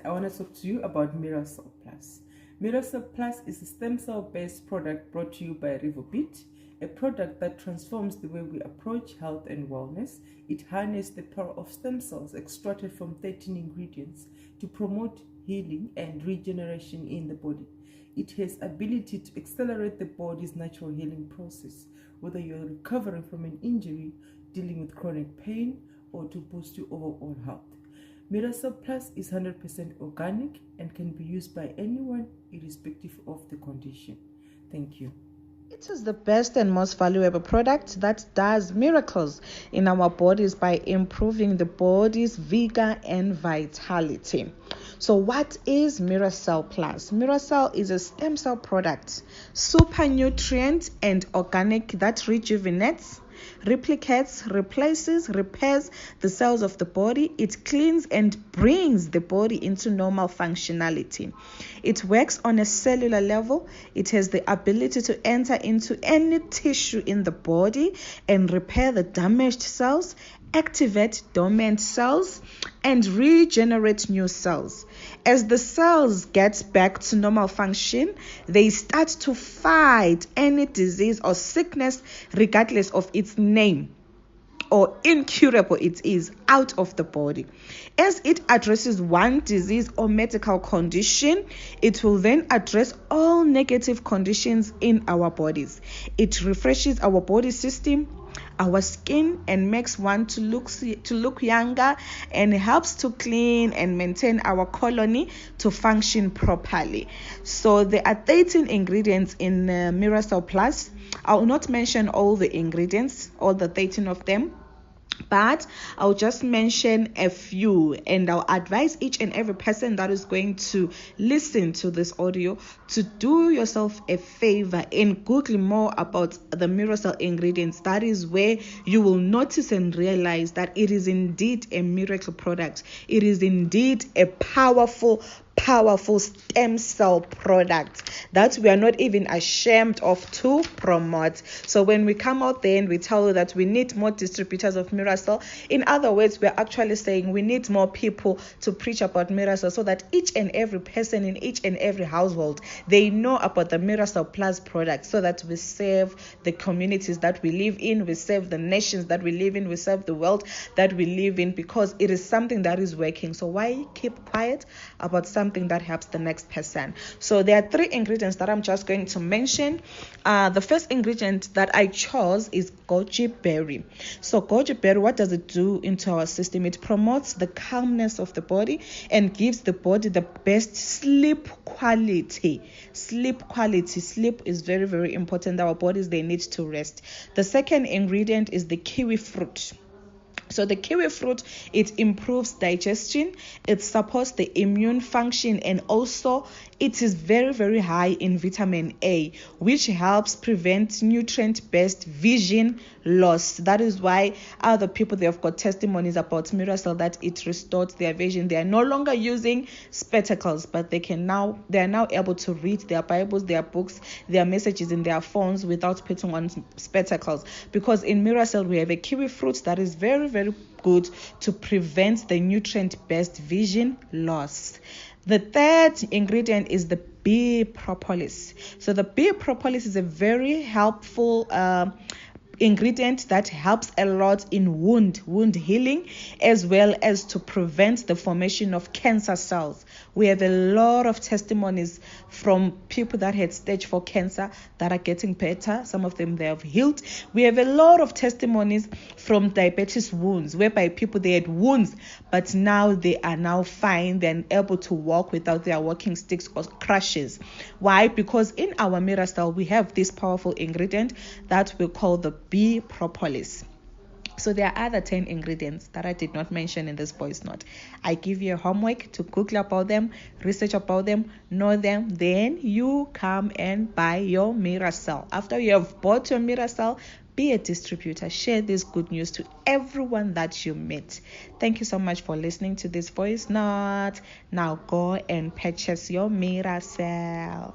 I want to talk to you about Mirra-Cell Plus. Mirra-Cell Plus is a stem cell based product brought to you by rejuvenating, a product that transforms the way we approach health and wellness. It harnesses the power of stem cells extracted from 13 ingredients to promote healing and regeneration in the body. It has ability to accelerate the body's natural healing process, whether you're recovering from an injury, dealing with chronic pain, or to boost your overall health. Mirra-Cell Plus is 100% organic and can be used by anyone irrespective of the condition. Thank you. It is the best and most valuable product that does miracles in our bodies by improving the body's vigor and vitality. So what is Mirra-Cell Plus? Mirra-Cell is a stem cell product, super nutrient and organic that rejuvenates, replicates, replaces, repairs the cells of the body. It cleans and brings the body into normal functionality. It works on a cellular level. It has the ability to enter into any tissue in the body and repair the damaged cells, activate dormant cells, and regenerate new cells. As the cells get back to normal function, they start to fight any disease or sickness regardless of its name or incurable it is out of the body. As it addresses one disease or medical condition, it will then address all negative conditions in our bodies. It refreshes our body system, our skin, and makes one to look younger, and helps to clean and maintain our colony to function properly. So there are 13 ingredients in Mirra-Cell Plus. I will not mention all the ingredients, all the 13 of them, but I'll just mention a few, and I'll advise each and every person that is going to listen to this audio to do yourself a favor and Google more about the Mirra-Cell ingredients. That is where you will notice and realize that it is indeed a miracle product. It is indeed a powerful stem cell product that we are not even ashamed of to promote. So when we come out there and we tell you that we need more distributors of Mirra-Cell, in other words, we're actually saying we need more people to preach about Mirra-Cell so that each and every person in each and every household, they know about the Mirra-Cell Plus product, so that we serve the communities that we live in, we serve the nations that we live in, we serve the world that we live in, because it is something that is working. So why keep quiet about something that helps the next person? So there are 3 ingredients that I'm just going to mention. The first ingredient that I chose is goji berry. So goji berry, what does it do into our system? It promotes the calmness of the body and gives the body the best sleep quality. Sleep is very, very important. Our bodies, they need to rest. The second ingredient is the kiwi fruit. So the kiwi fruit, it improves digestion, it supports the immune function, and also it is very, very high in vitamin A, which helps prevent nutrient-based vision loss. That is why other people, they have got testimonies about Mirra-Cell that it restored their vision. They are no longer using spectacles, but they are now able to read their Bibles, their books, their messages in their phones without putting on spectacles. Because in Mirra-Cell, we have a kiwi fruit that is very, very good to prevent the nutrient-based vision loss. The third ingredient is the bee propolis. So the bee propolis is a very helpful ingredient that helps a lot in wound healing, as well as to prevent the formation of cancer cells. We have a lot of testimonies from people that had stage 4 cancer that are getting better. Some of them, they have healed. We have a lot of testimonies from diabetes wounds, whereby people, they had wounds, but now they are now fine. They're able to walk without their walking sticks or crutches. Why? Because in our Mirra-Cell, we have this powerful ingredient that we call the bee propolis. So there are other 10 ingredients that I did not mention in this voice note. I give you a homework to Google about them, research about them, know them. Then you come and buy your Mirra-Cell. After you have bought your Mirra-Cell, be a distributor. Share this good news to everyone that you meet. Thank you so much for listening to this voice note. Now go and purchase your Mirra-Cell.